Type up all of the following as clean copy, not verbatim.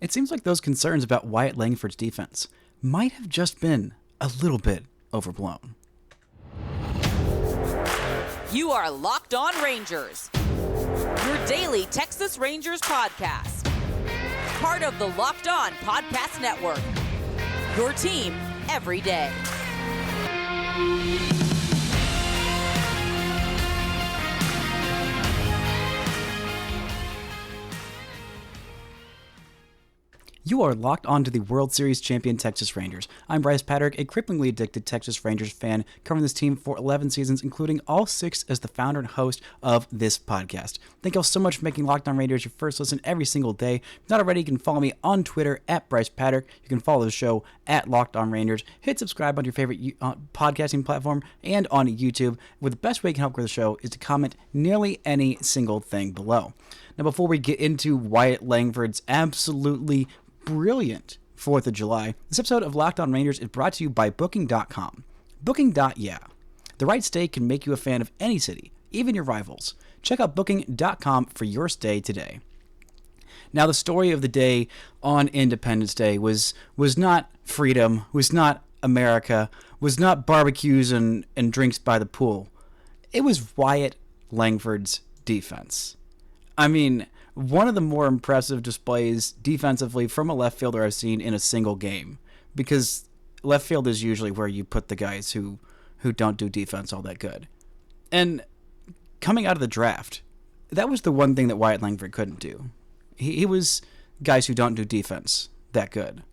It seems like those concerns about Wyatt Langford's defense might have just been a little bit overblown. You are Locked On Rangers, your daily Texas Rangers podcast. Part of the Locked On Podcast Network, your team every day. You are locked on to the World Series champion Texas Rangers. I'm Bryce Patrick, a cripplingly addicted Texas Rangers fan, covering this team for 11 seasons, including all 6 as the founder and host of this podcast. Thank you all so much for making Locked On Rangers your first listen every single day. If not already, you can follow me on Twitter at Bryce Patrick. You can follow the show at Locked On Rangers. Hit subscribe on your favorite podcasting platform and on YouTube, where the best way you can help grow the show is to comment nearly any single thing below. Now, before we get into Wyatt Langford's absolutely brilliant 4th of July, this episode of Locked On Rangers is brought to you by Booking.com. Booking.yeah. The right stay can make you a fan of any city, even your rivals. Check out Booking.com for your stay today. Now, the story of the day on Independence Day was not freedom, was not America, was not barbecues and drinks by the pool. It was Wyatt Langford's defense. I mean, one of the more impressive displays defensively from a left fielder I've seen in a single game, because left field is usually where you put the guys who don't do defense all that good. And coming out of the draft, that was the one thing that Wyatt Langford couldn't do. He was guys who don't do defense that good.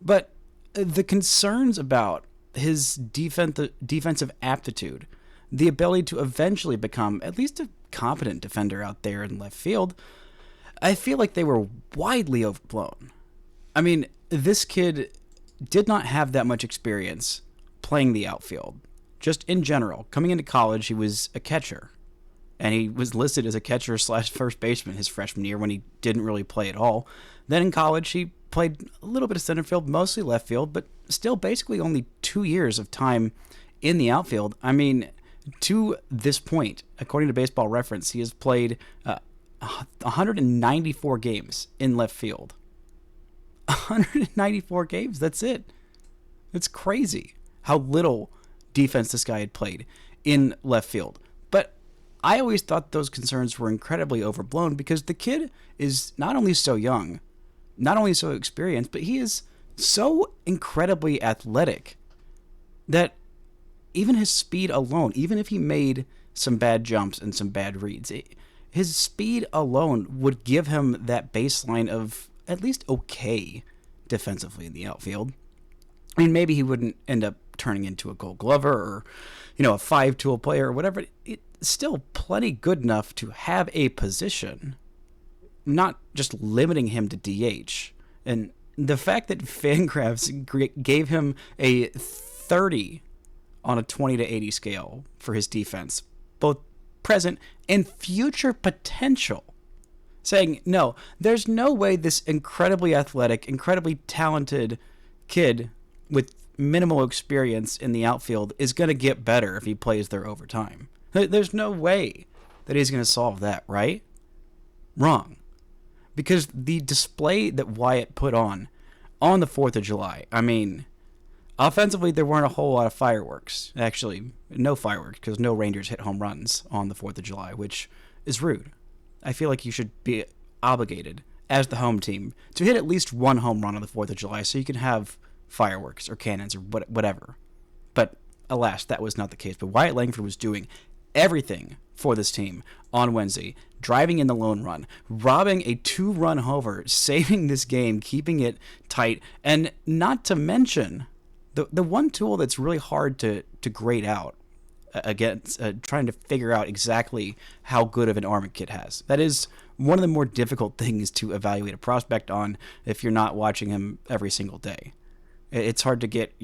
But the concerns about his defensive aptitude, the ability to eventually become at least a competent defender out there in left field, I feel like they were widely overblown. I mean, this kid did not have that much experience playing the outfield. Just in general, coming into college, he was a catcher. And he was listed as a catcher / first baseman his freshman year when he didn't really play at all. Then in college, he played a little bit of center field, mostly left field, but still basically only 2 years of time in the outfield. I mean, to this point, according to Baseball Reference, he has played 194 games in left field. 194 games, that's it. It's crazy how little defense this guy had played in left field. But I always thought those concerns were incredibly overblown because the kid is not only so young, not only so experienced, but he is so incredibly athletic that even his speed alone, even if he made some bad jumps and some bad reads, his speed alone would give him that baseline of at least okay defensively in the outfield. I mean, maybe he wouldn't end up turning into a Gold Glover or, a 5-tool player or whatever. It's still plenty good enough to have a position, not just limiting him to DH. And the fact that Fangraphs gave him a 30 on a 20 to 80 scale for his defense, both present and future potential, saying, no, there's no way this incredibly athletic, incredibly talented kid with minimal experience in the outfield is going to get better if he plays there over time. There's no way that he's going to solve that, right? Wrong. Because the display that Wyatt put on the 4th of July, I mean, offensively, there weren't a whole lot of fireworks. Actually, no fireworks, because no Rangers hit home runs on the 4th of July, which is rude. I feel like you should be obligated, as the home team, to hit at least one home run on the 4th of July so you can have fireworks or cannons or whatever. But alas, that was not the case. But Wyatt Langford was doing everything for this team on Wednesday, driving in the lone run, robbing a 2-run homer, saving this game, keeping it tight, and not to mention the one tool that's really hard to grade out against trying to figure out exactly how good of an arm a kid has. That is one of the more difficult things to evaluate a prospect on if you're not watching him every single day. It's hard to get,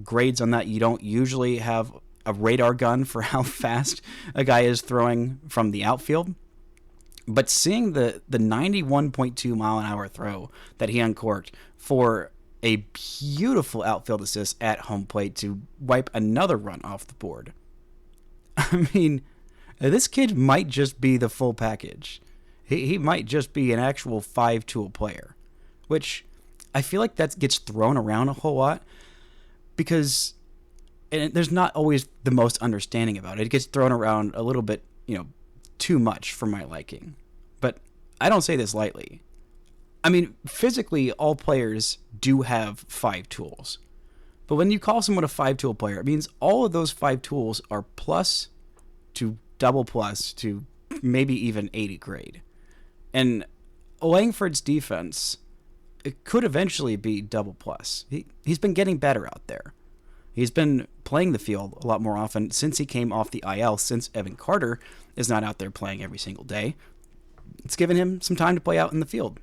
grades on that. You don't usually have a radar gun for how fast a guy is throwing from the outfield. But seeing the 91.2 mile an hour throw that he uncorked for a beautiful outfield assist at home plate to wipe another run off the board. I mean, this kid might just be the full package. He might just be an actual 5-tool player. which I feel like that gets thrown around a whole lot because there's not always the most understanding about it. It gets thrown around a little bit, too much for my liking. But I don't say this lightly. I mean, physically, all players do have 5 tools. But when you call someone a 5-tool player, it means all of those 5 tools are plus to double plus to maybe even 80 grade. And Langford's defense, it could eventually be double plus. He's been getting better out there. He's been playing the field a lot more often since he came off the IL, since Evan Carter is not out there playing every single day. It's given him some time to play out in the field.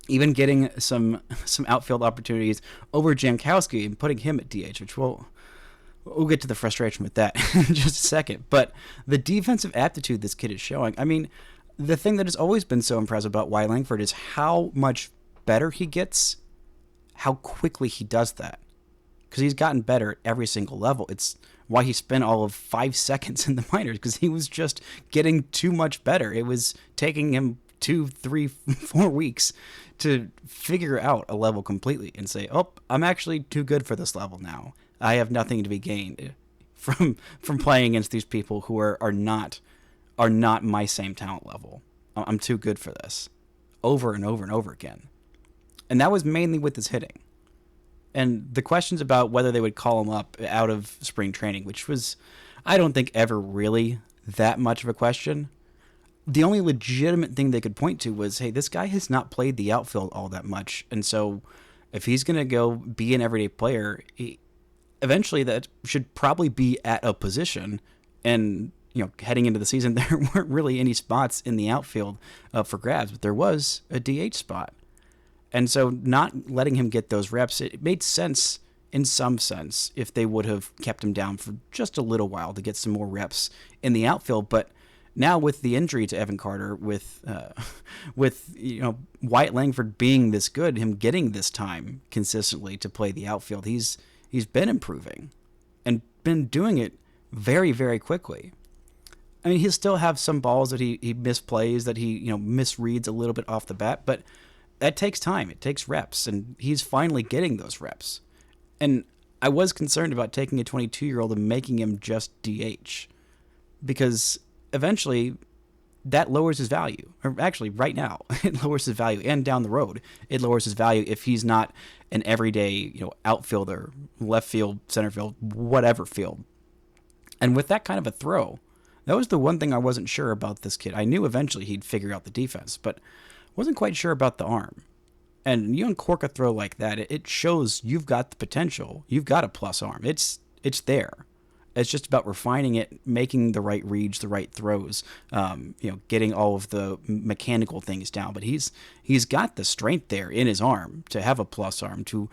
Even getting some outfield opportunities over Jankowski and putting him at DH, which we'll get to the frustration with that in just a second. But the defensive aptitude this kid is showing, I mean, the thing that has always been so impressive about Wyatt Langford is how much better he gets, how quickly he does that. Because he's gotten better at every single level. It's why he spent all of 5 seconds in the minors, because he was just getting too much better. It was taking him 2, 3, 4 weeks to figure out a level completely and say, oh, I'm actually too good for this level now. I have nothing to be gained from playing against these people who are not my same talent level. I'm too good for this. Over and over and over again. And that was mainly with his hitting. And the questions about whether they would call him up out of spring training, which was, I don't think, ever really that much of a question. The only legitimate thing they could point to was, hey, this guy has not played the outfield all that much. And so if he's going to go be an everyday player, eventually that should probably be at a position. And, heading into the season, there weren't really any spots in the outfield for grabs, but there was a DH spot. And so not letting him get those reps, it made sense in some sense if they would have kept him down for just a little while to get some more reps in the outfield. But now with the injury to Evan Carter, with Wyatt Langford being this good, him getting this time consistently to play the outfield, he's been improving and been doing it very, very quickly. I mean, he'll still have some balls that he misplays, that he misreads a little bit off the bat, but that takes time. It takes reps, and he's finally getting those reps. And I was concerned about taking a 22-year-old and making him just DH, because eventually that lowers his value. Or actually, right now, it lowers his value, and down the road, it lowers his value if he's not an everyday, outfielder, left field, center field, whatever field. And with that kind of a throw, that was the one thing I wasn't sure about this kid. I knew eventually he'd figure out the defense, but wasn't quite sure about the arm. And you uncork a throw like that, it shows you've got the potential. You've got a plus arm. It's there. It's just about refining it, making the right reads, the right throws, getting all of the mechanical things down. But he's got the strength there in his arm to have a plus arm, to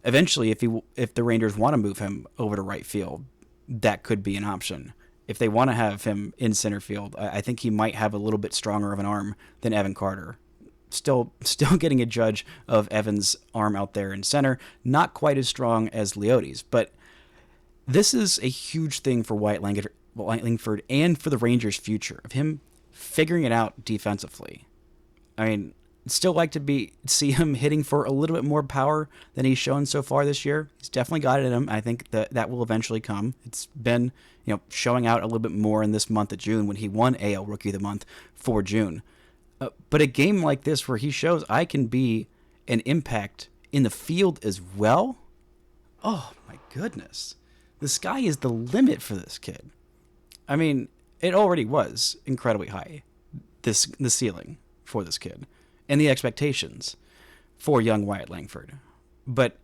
eventually, if the Rangers want to move him over to right field, that could be an option. If they want to have him in center field, I think he might have a little bit stronger of an arm than Evan Carter. Still getting a judge of Evan's arm out there in center. Not quite as strong as Leote's, but this is a huge thing for Wyatt Langford and for the Rangers' future, of him figuring it out defensively. I mean, still like to see him hitting for a little bit more power than he's shown so far this year. He's definitely got it in him. I think that will eventually come. It's been showing out a little bit more in this month of June when he won AL Rookie of the Month for June. But a game like this where he shows I can be an impact in the field as well, oh my goodness. The sky is the limit for this kid. I mean, it already was incredibly high, the ceiling for this kid, and the expectations for young Wyatt Langford. But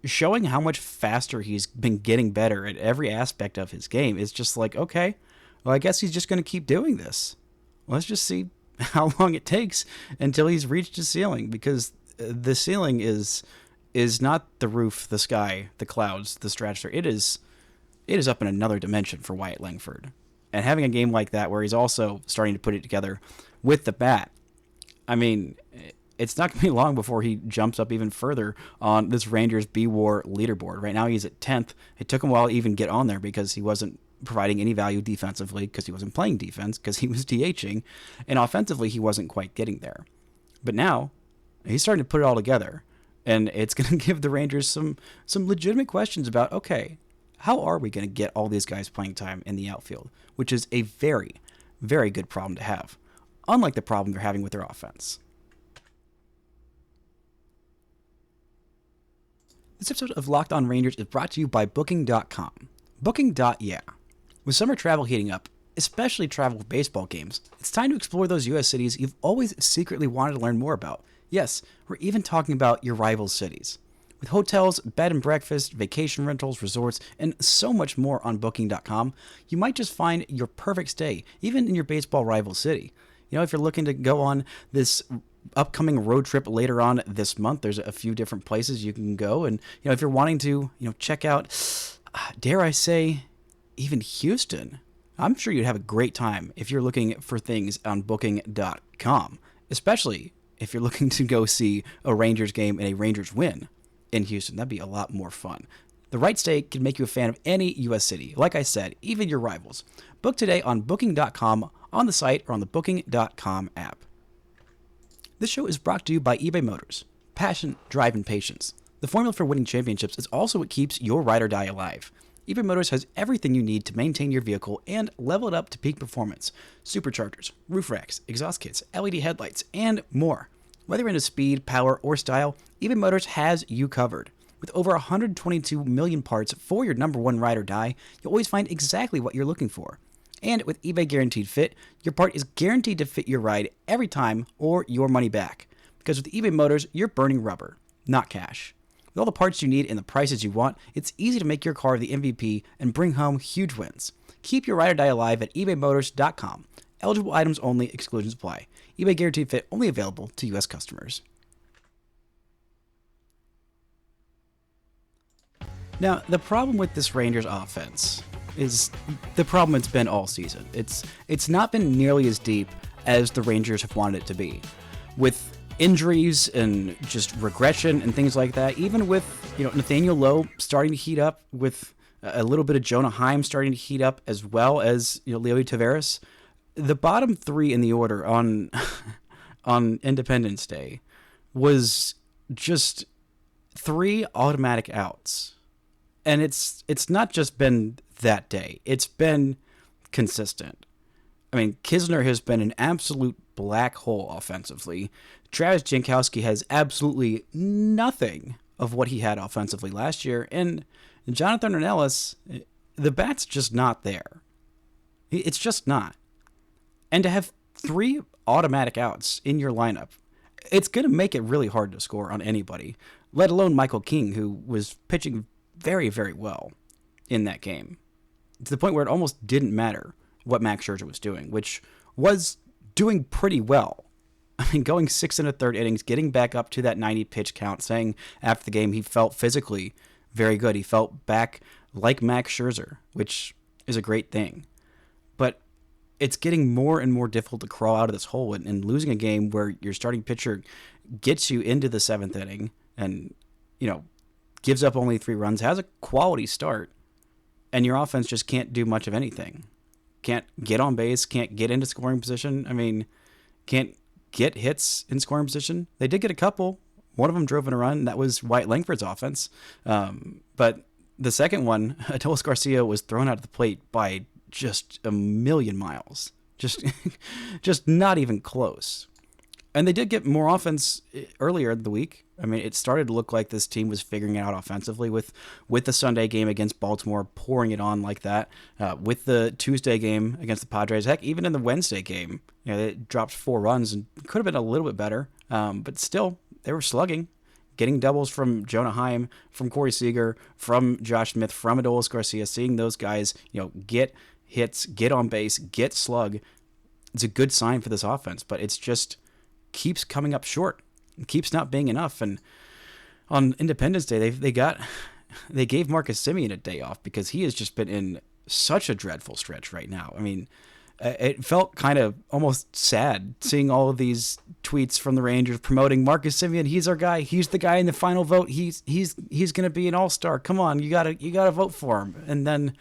showing how much faster he's been getting better at every aspect of his game is just like, okay, well, I guess he's just going to keep doing this. Let's just see how long it takes until he's reached his ceiling, because the ceiling is not the roof, the sky, the clouds, the stratosphere. It is up in another dimension for Wyatt Langford. And having a game like that where he's also starting to put it together with the bat, I mean, it's not going to be long before he jumps up even further on this Rangers B-War leaderboard. Right now he's at 10th. It took him a while to even get on there because he wasn't providing any value defensively, because he wasn't playing defense, because he was DHing, and offensively he wasn't quite getting there. But now He's starting to put it all together, and it's going to give the Rangers some legitimate questions about, okay, how are we going to get all these guys playing time in the outfield, which is a very, very good problem to have, unlike the problem they're having with their offense. This episode of Locked On Rangers is brought to you by Booking.com. Booking.yeah. With summer travel heating up, especially travel with baseball games, it's time to explore those U.S. cities you've always secretly wanted to learn more about. Yes, we're even talking about your rival cities. With hotels, bed and breakfast, vacation rentals, resorts, and so much more on Booking.com, you might just find your perfect stay, even in your baseball rival city. If you're looking to go on this upcoming road trip later on this month, there's a few different places you can go. And, if you're wanting to, check out, dare I say, even Houston, I'm sure you'd have a great time if you're looking for things on Booking.com, especially if you're looking to go see a Rangers game and a Rangers win in Houston. That'd be a lot more fun. The right stay can make you a fan of any U.S. city. Like I said, even your rivals. Book today on Booking.com, on the site, or on the Booking.com app. This show is brought to you by eBay Motors. Passion, drive, and patience. The formula for winning championships is also what keeps your ride or die alive. eBay Motors has everything you need to maintain your vehicle and level it up to peak performance. Superchargers, roof racks, exhaust kits, LED headlights, and more. Whether you're into speed, power, or style, eBay Motors has you covered. With over 122 million parts for your number one ride or die, you'll always find exactly what you're looking for. And with eBay Guaranteed Fit, your part is guaranteed to fit your ride every time or your money back. Because with eBay Motors, you're burning rubber, not cash. With all the parts you need and the prices you want, it's easy to make your car the MVP and bring home huge wins. Keep your ride or die alive at ebaymotors.com. Eligible items only, exclusions apply. eBay Guaranteed Fit only available to U.S. customers. Now, the problem with this Rangers offense is the problem it's been all season. It's not been nearly as deep as the Rangers have wanted it to be. With injuries and just regression and things like that, even with Nathaniel Lowe starting to heat up, with a little bit of Jonah Heim starting to heat up, as well as Leody Taveras, the bottom three in the order on Independence Day was just 3 automatic outs. And it's not just been that day. It's been consistent. I mean, Kisner has been an absolute black hole offensively. Travis Jankowski has absolutely nothing of what he had offensively last year. And Jonathan Ornelas, the bat's just not there. It's just not. And to have 3 automatic outs in your lineup, it's going to make it really hard to score on anybody, let alone Michael King, who was pitching very, very well in that game, to the point where it almost didn't matter what Max Scherzer was doing, which was doing pretty well. I mean, going 6 1/3 innings, getting back up to that 90 pitch count, saying after the game he felt physically very good. He felt back like Max Scherzer, which is a great thing. But it's getting more and more difficult to crawl out of this hole, and losing a game where your starting pitcher gets you into the 7th inning and, gives up only 3 runs, has a quality start, and your offense just can't do much of anything. Can't get on base, can't get into scoring position. I mean, can't get hits in scoring position. They did get a couple. One of them drove in a run. That was Wyatt Langford's offense. But the second one, Adolis Garcia was thrown out of the plate by just a million miles. Just not even close. And they did get more offense earlier in the week. I mean, it started to look like this team was figuring it out offensively with the Sunday game against Baltimore, pouring it on like that, with the Tuesday game against the Padres. Heck, even in the Wednesday game, they dropped 4 runs and could have been a little bit better. But still, they were slugging, getting doubles from Jonah Heim, from Corey Seager, from Josh Smith, from Adolis Garcia, seeing those guys, get hits, get on base, get slug. It's a good sign for this offense, but it's just keeps coming up short. It keeps not being enough. And on Independence Day, they gave Marcus Semien a day off because he has just been in such a dreadful stretch right now. I mean, it felt kind of almost sad seeing all of these tweets from the Rangers promoting Marcus Semien. He's our guy. He's the guy in the final vote. He's going to be an all-star. Come on, you gotta vote for him. And then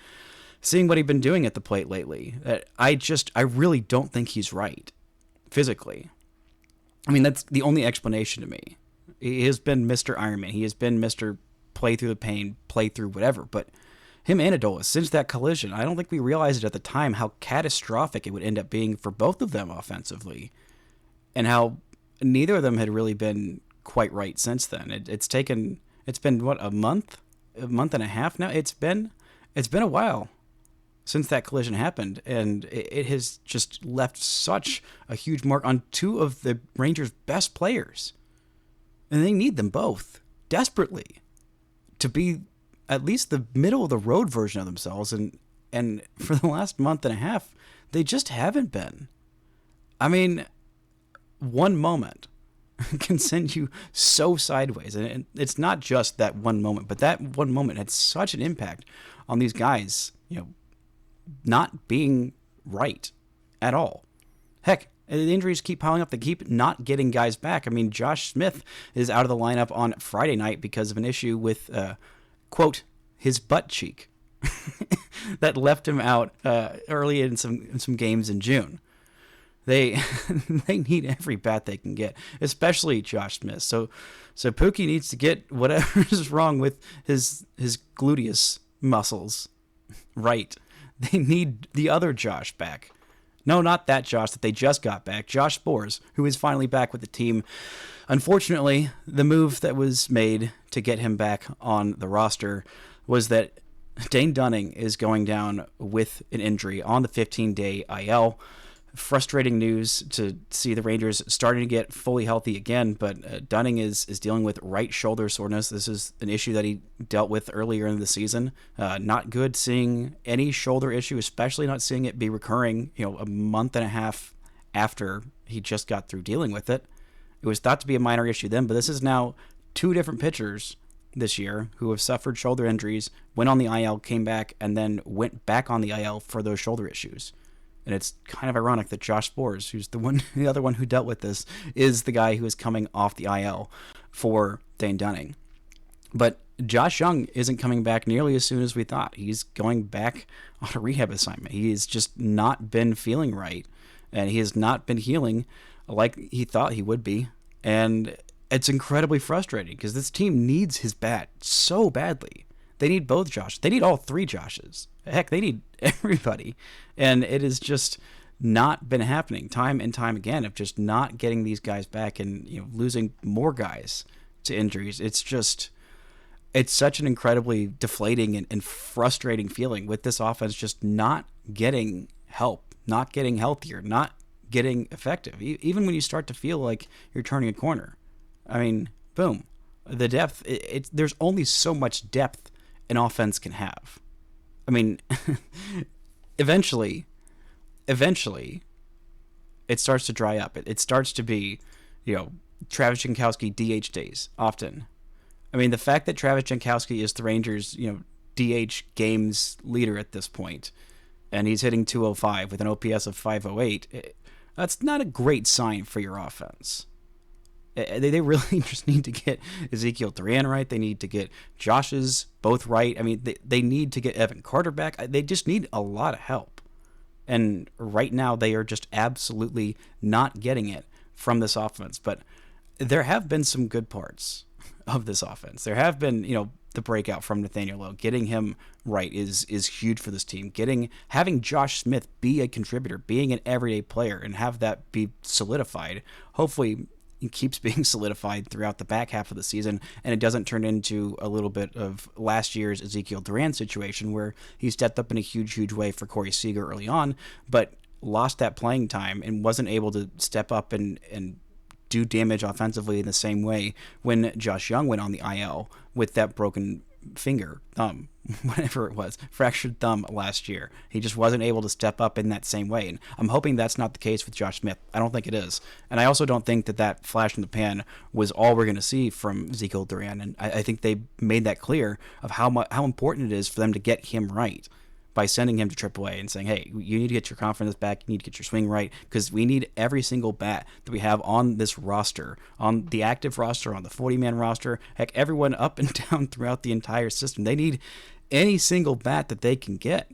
seeing what he's been doing at the plate lately, I really don't think he's right physically. I mean, that's the only explanation to me. He has been Mr. Ironman. He has been Mr. Play through the pain, play through whatever. But him and Adolis, since that collision, I don't think we realized it at the time how catastrophic it would end up being for both of them offensively, and how neither of them had really been quite right since then. It's been what, a month and a half now. It's been a while since that collision happened, and it has just left such a huge mark on two of the Rangers' best players, and they need them both desperately to be at least the middle of the road version of themselves, and for the last month and a half, they just haven't been. I mean, one moment can send you so sideways, and it's not just that one moment, but that one moment had such an impact on these guys, not being right at all. Heck, the injuries keep piling up. They keep not getting guys back. I mean, Josh Smith is out of the lineup on Friday night because of an issue with, quote, his butt cheek that left him out early in some games in June. They need every bat they can get, especially Josh Smith. So Pookie needs to get whatever is wrong with his gluteus muscles right. They need the other Josh back. No, not that Josh that they just got back. Josh Spores, who is finally back with the team. Unfortunately, the move that was made to get him back on the roster was that Dane Dunning is going down with an injury on the 15-day IL. Frustrating news to see the Rangers starting to get fully healthy again, but Dunning is dealing with right shoulder soreness. This is an issue that he dealt with earlier in the season. Not good seeing any shoulder issue, especially not seeing it be recurring, a month and a half after he just got through dealing with it. It was thought to be a minor issue then, but this is now two different pitchers this year who have suffered shoulder injuries, went on the IL, came back, and then went back on the IL for those shoulder issues. And it's kind of ironic that Josh Spores, who's the other one who dealt with this, is the guy who is coming off the IL for Dane Dunning. But Josh Young isn't coming back nearly as soon as we thought. He's going back on a rehab assignment. He has just not been feeling right, and he has not been healing like he thought he would be. And it's incredibly frustrating because this team needs his bat so badly. They need both Josh. They need all three Joshes. Heck, they need everybody. And it has just not been happening time and time again of just not getting these guys back and losing more guys to injuries. It's such an incredibly deflating and frustrating feeling with this offense just not getting help, not getting healthier, not getting effective. Even when you start to feel like you're turning a corner. I mean, boom. The depth, there's only so much depth an offense can have. I mean, eventually, it starts to dry up. It starts to be, Travis Jankowski DH days often. I mean, the fact that Travis Jankowski is the Rangers, DH games leader at this point, and he's hitting 205 with an OPS of 508, that's not a great sign for your offense. They really just need to get Ezekiel Duran right. They need to get Josh's both right. I mean, they need to get Evan Carter back. They just need a lot of help. And right now, they are just absolutely not getting it from this offense. But there have been some good parts of this offense. There have been, the breakout from Nathaniel Lowe. Getting him right is huge for this team. Having Josh Smith be a contributor, being an everyday player, and have that be solidified, hopefully it keeps being solidified throughout the back half of the season, and it doesn't turn into a little bit of last year's Ezekiel Duran situation where he stepped up in a huge way for Corey Seager early on, but lost that playing time and wasn't able to step up and do damage offensively in the same way when Josh Young went on the IL with that broken thumb, whatever it was, fractured thumb last year. He just wasn't able to step up in that same way. And I'm hoping that's not the case with Josh Smith. I don't think it is. And I also don't think that flash in the pan was all we're going to see from Ezekiel Duran. And I think they made that clear of how important it is for them to get him right by sending him to AAA and saying, hey, you need to get your confidence back, you need to get your swing right, because we need every single bat that we have on this roster, on the active roster, on the 40-man roster, heck, everyone up and down throughout the entire system. They need any single bat that they can get,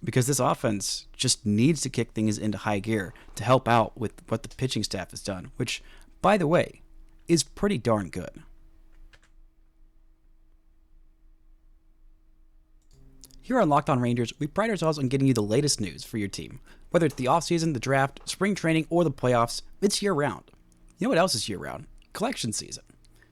because this offense just needs to kick things into high gear to help out with what the pitching staff has done, which, by the way, is pretty darn good. Here on Locked On Rangers, we pride ourselves on getting you the latest news for your team. Whether it's the offseason, the draft, spring training, or the playoffs, it's year-round. You know what else is year-round? Collection season.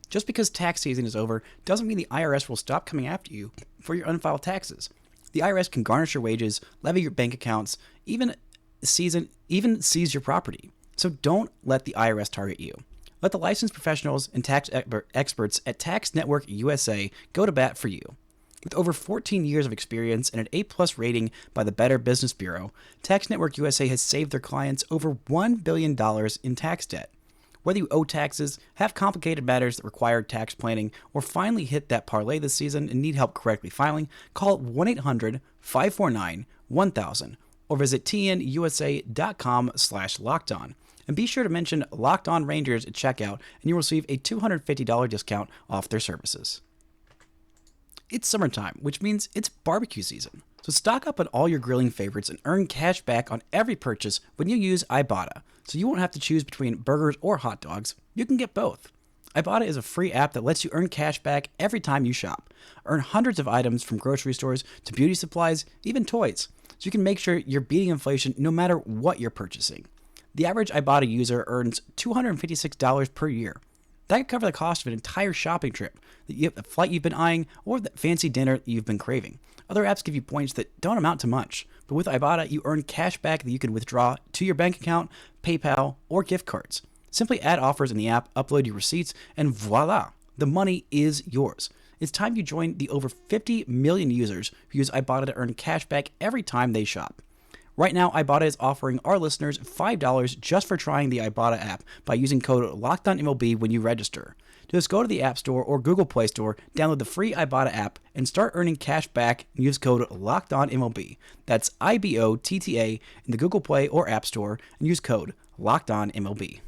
Just because tax season is over doesn't mean the IRS will stop coming after you for your unfiled taxes. The IRS can garnish your wages, levy your bank accounts, even seize your property. So don't let the IRS target you. Let the licensed professionals and tax experts at Tax Network USA go to bat for you. With over 14 years of experience and an A+ rating by the Better Business Bureau, Tax Network USA has saved their clients over $1 billion in tax debt. Whether you owe taxes, have complicated matters that require tax planning, or finally hit that parlay this season and need help correctly filing, call 1-800-549-1000 or visit tnusa.com/lockedon. And be sure to mention Locked On Rangers at checkout and you'll receive a $250 discount off their services. It's summertime, which means it's barbecue season. So stock up on all your grilling favorites and earn cash back on every purchase when you use Ibotta. So you won't have to choose between burgers or hot dogs. You can get both. Ibotta is a free app that lets you earn cash back every time you shop. Earn hundreds of items from grocery stores to beauty supplies, even toys. So you can make sure you're beating inflation no matter what you're purchasing. The average Ibotta user earns $256 per year. That could cover the cost of an entire shopping trip, the flight you've been eyeing, or the fancy dinner that you've been craving. Other apps give you points that don't amount to much, but with Ibotta, you earn cash back that you can withdraw to your bank account, PayPal, or gift cards. Simply add offers in the app, upload your receipts, and voila, the money is yours. It's time you join the over 50 million users who use Ibotta to earn cash back every time they shop. Right now, Ibotta is offering our listeners $5 just for trying the Ibotta app by using code LOCKEDONMLB when you register. Just go to the App Store or Google Play Store, download the free Ibotta app, and start earning cash back and use code LOCKEDONMLB. That's IBOTTA in the Google Play or App Store and use code LOCKEDONMLB.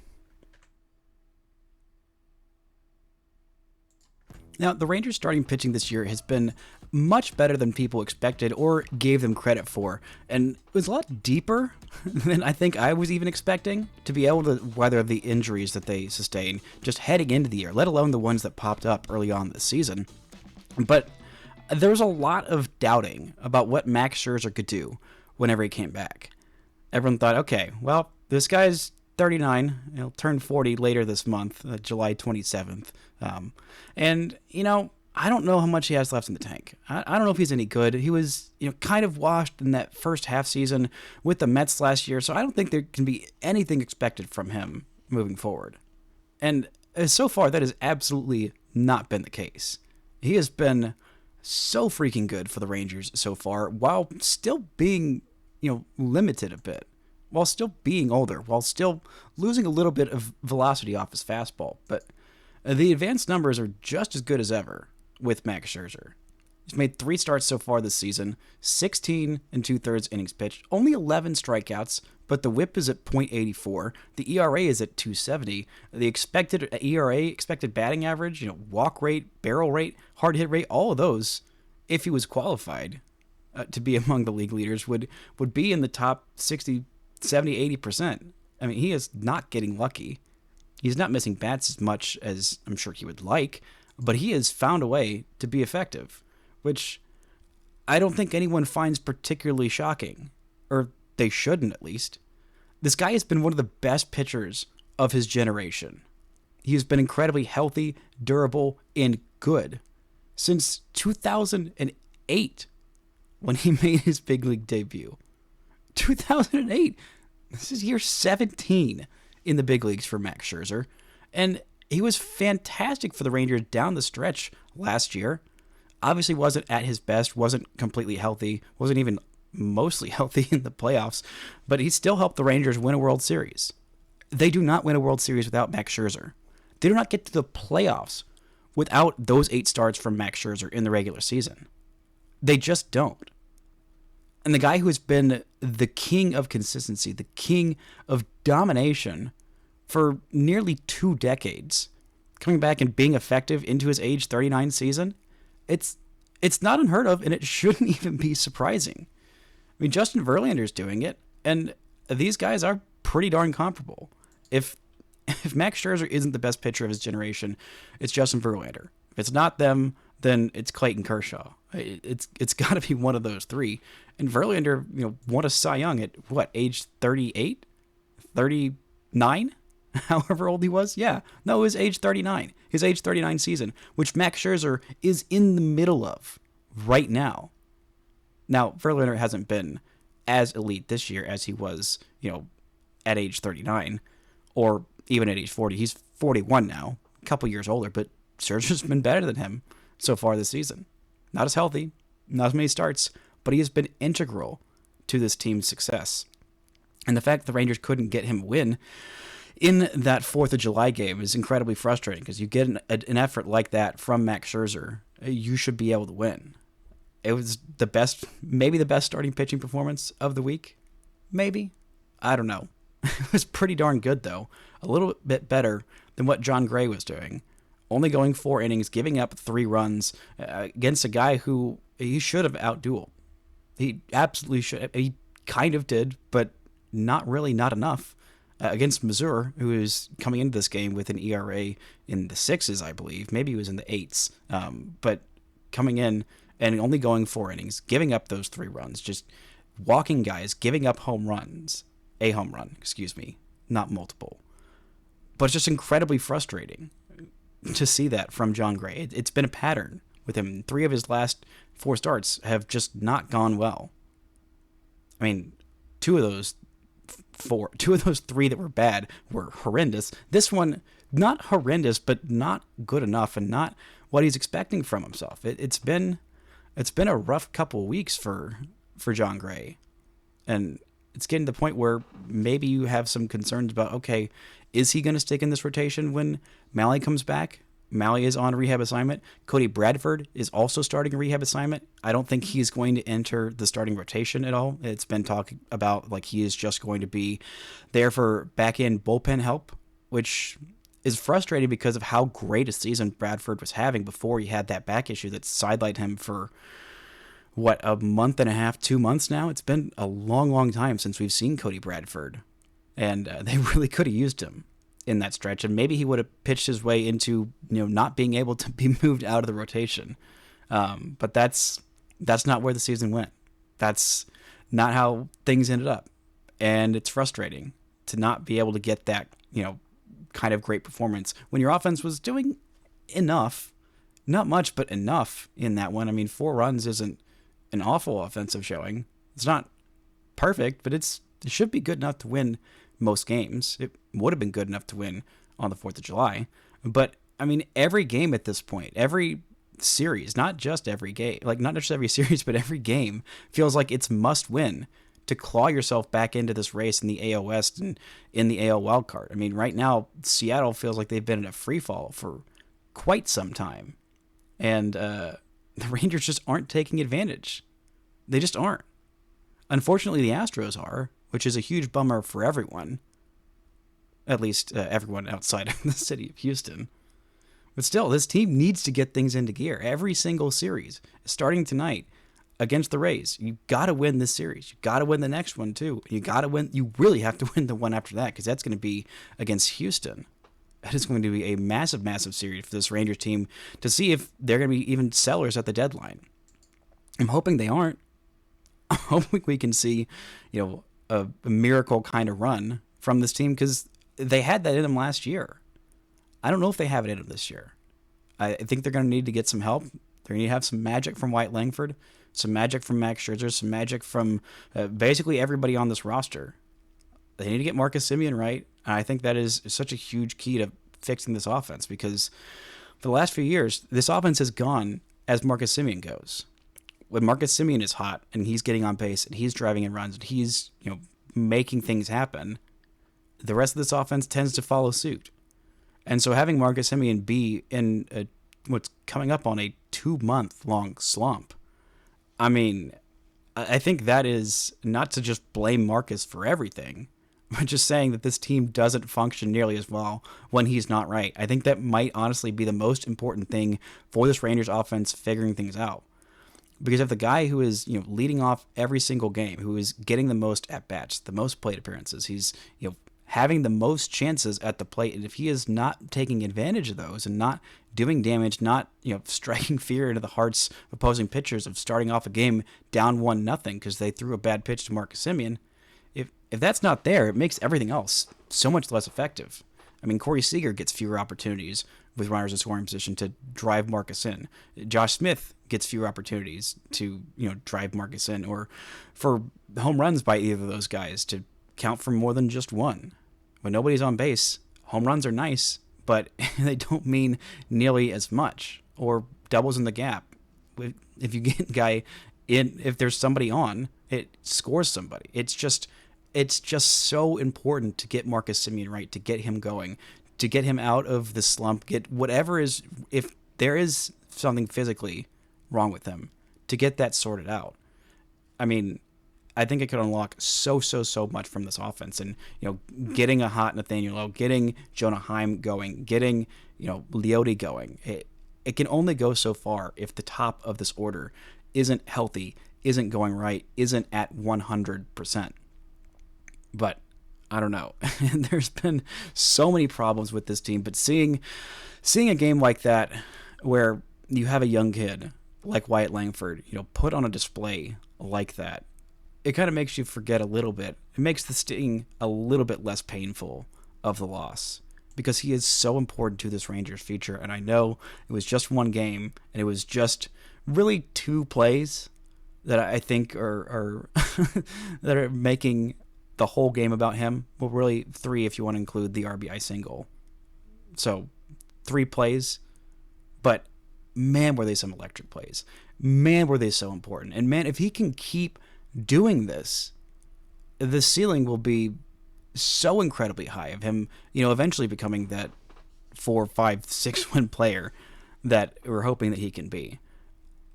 Now, the Rangers' starting pitching this year has been much better than people expected or gave them credit for, and it was a lot deeper than I think I was even expecting to be able to weather the injuries that they sustained just heading into the year, let alone the ones that popped up early on this season. But there was a lot of doubting about what Max Scherzer could do whenever he came back. Everyone thought, okay, well, this guy's 39, he'll turn 40 later this month, July 27th. And, I don't know how much he has left in the tank. I don't know if he's any good. He was, kind of washed in that first half season with the Mets last year, so I don't think there can be anything expected from him moving forward. And so far, that has absolutely not been the case. He has been so freaking good for the Rangers so far, while still being, limited a bit, while still being older, while still losing a little bit of velocity off his fastball. But the advanced numbers are just as good as ever with Max Scherzer. He's made 3 starts so far this season, 16 2/3 innings pitched, only 11 strikeouts, but the whip is at .84, the ERA is at 2.70, the expected ERA, expected batting average, walk rate, barrel rate, hard hit rate, all of those, if he was qualified to be among the league leaders, would be in the top 60, 70, 80%. I mean, he is not getting lucky. He's not missing bats as much as I'm sure he would like, but he has found a way to be effective, which I don't think anyone finds particularly shocking, or they shouldn't at least. This guy has been one of the best pitchers of his generation. He has been incredibly healthy, durable, and good since 2008 when he made his big league debut. 2008. This is year 17 in the big leagues for Max Scherzer, and he was fantastic for the Rangers down the stretch last year. Obviously wasn't at his best, wasn't completely healthy, wasn't even mostly healthy in the playoffs, but he still helped the Rangers win a World Series. They do not win a World Series without Max Scherzer. They do not get to the playoffs without those 8 starts from Max Scherzer in the regular season. They just don't. And the guy who has been the king of consistency, the king of domination for nearly 2 decades, coming back and being effective into his age 39 season, it's not unheard of, and it shouldn't even be surprising. I mean, Justin Verlander's doing it, and these guys are pretty darn comparable. If if Max Scherzer isn't the best pitcher of his generation, it's Justin Verlander. If it's not them, then it's Clayton Kershaw. It's got to be one of those three. And Verlander, won a Cy Young at what, age 38, 39, however old he was. Yeah, no, it was age 39. His age 39 season, which Max Scherzer is in the middle of right now. Now, Verlander hasn't been as elite this year as he was, at age 39 or even at age 40. He's 41 now, a couple years older, but Scherzer's been better than him so far this season. Not as healthy, not as many starts, but he has been integral to this team's success. And the fact the Rangers couldn't get him a win in that 4th of July game is incredibly frustrating, because you get an effort like that from Max Scherzer, you should be able to win. It was maybe the best starting pitching performance of the week. Maybe. I don't know. It was pretty darn good, though. A little bit better than what John Gray was doing. Only going 4 innings, giving up 3 runs against a guy who he should have outdueled. He absolutely should. He kind of did, but not enough. Against Missouri, who is coming into this game with an ERA in the 6s, I believe. Maybe he was in the 8s. But coming in and only going 4 innings, giving up those 3 runs, just walking guys, giving up home runs. A home run, not multiple. But it's just incredibly frustrating to see that from John Gray. It's been a pattern with him. 3 of his last 4 starts have just not gone well. I mean, 2 of those 3 that were bad were horrendous. This one, not horrendous, but not good enough, and not what he's expecting from himself. It's been a rough couple of weeks for John Gray, and it's getting to the point where maybe you have some concerns about, okay, is he going to stick in this rotation when Mahle comes back? Mahle is on rehab assignment. Cody Bradford is also starting a rehab assignment. I don't think he's going to enter the starting rotation at all. It's been talked about like he is just going to be there for back-end bullpen help, which is frustrating because of how great a season Bradford was having before he had that back issue that sidelined him for, a month and a half, 2 months now? It's been a long, long time since we've seen Cody Bradford, and they really could have used him in that stretch, and maybe he would have pitched his way into not being able to be moved out of the rotation. But that's not where the season went. That's not how things ended up, and it's frustrating to not be able to get that kind of great performance when your offense was doing enough, not much, but enough in that one. I mean, 4 runs isn't an awful offensive showing. It's not perfect, but it should be good enough to win most games. It would have been good enough to win on the 4th of July. But, I mean, every game at this point, every series, not just every game, not just every series, but every game feels like it's must win to claw yourself back into this race in the AL West and in the AL wildcard. I mean, right now, Seattle feels like they've been in a free fall for quite some time. And the Rangers just aren't taking advantage. They just aren't. Unfortunately, the Astros are, which is a huge bummer for everyone. At least everyone outside of the city of Houston. But still, this team needs to get things into gear. Every single series, starting tonight against the Rays, you got to win this series. You got to win the next one too. You got to win. You really have to win the one after that, because that's going to be against Houston. That is going to be a massive, massive series for this Rangers team to see if they're going to be even sellers at the deadline. I'm hoping they aren't. I'm hoping we can see, a miracle kind of run from this team, because they had that in them last year. I don't know if they have it in them this year. I think they're going to need to get some help. They're going to have some magic from Wyatt Langford, some magic from Max Scherzer, some magic from basically everybody on this roster. They need to get Marcus Semien right. And I think that is such a huge key to fixing this offense, because for the last few years, this offense has gone as Marcus Semien goes. When Marcus Semien is hot and he's getting on base and he's driving in runs and he's making things happen, the rest of this offense tends to follow suit. And so having Marcus Semien be in what's coming up on a 2-month-long slump, I mean, I think that is not to just blame Marcus for everything, but just saying that this team doesn't function nearly as well when he's not right. I think that might honestly be the most important thing for this Rangers offense figuring things out. Because if the guy who is leading off every single game, who is getting the most at-bats, the most plate appearances, he's having the most chances at the plate. And if he is not taking advantage of those and not doing damage, not, striking fear into the hearts of opposing pitchers, of starting off a game down 1-0 because they threw a bad pitch to Marcus Semien, if that's not there, it makes everything else so much less effective. I mean, Corey Seager gets fewer opportunities with runners in scoring position to drive Marcus in. Josh Smith gets fewer opportunities to, drive Marcus in, or for home runs by either of those guys to count for more than just one. When nobody's on base, home runs are nice, but they don't mean nearly as much. Or doubles in the gap. If you get a guy in, if there's somebody on, it scores somebody. It's just so important to get Marcus Semien right, to get him going, to get him out of the slump, get whatever is, if there is something physically wrong with him, to get that sorted out. I mean, I think it could unlock so much from this offense. And, getting a hot Nathaniel Lowe, getting Jonah Heim going, getting, Leote going. It can only go so far if the top of this order isn't healthy, isn't going right, isn't at 100%. But I don't know. There's been so many problems with this team, but seeing a game like that where you have a young kid like Wyatt Langford, put on a display like that, it kind of makes you forget a little bit. It makes the sting a little bit less painful of the loss, because he is so important to this Rangers future. And I know it was just one game, and it was just really two plays that I think are that are making the whole game about him. Well, really three if you want to include the RBI single. So 3 plays, but man, were they some electric plays. Man, were they so important. And man, if he can keep doing this, the ceiling will be so incredibly high of him, eventually becoming that 4, 5, 6 win player that we're hoping that he can be.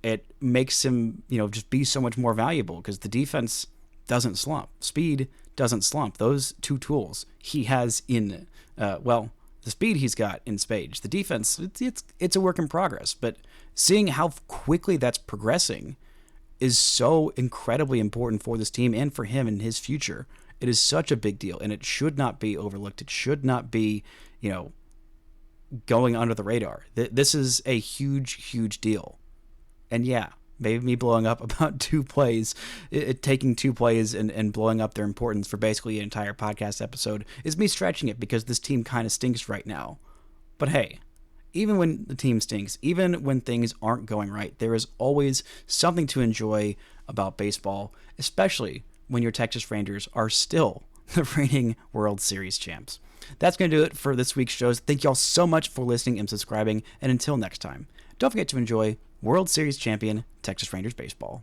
It makes him, just be so much more valuable, because the defense doesn't slump. Speed doesn't slump. Those 2 tools he has in, the speed he's got in spades. The defense, it's a work in progress, but seeing how quickly that's progressing is so incredibly important for this team and for him and his future. It is such a big deal, and it should not be overlooked. It should not be, going under the radar. This is a huge deal. And yeah, maybe me blowing up about 2 plays, taking 2 plays and blowing up their importance for basically an entire podcast episode is me stretching it, because this team kind of stinks right now. But hey, even when the team stinks, even when things aren't going right, there is always something to enjoy about baseball, especially when your Texas Rangers are still the reigning World Series champs. That's going to do it for this week's shows. Thank y'all so much for listening and subscribing, and until next time, don't forget to enjoy World Series champion Texas Rangers baseball.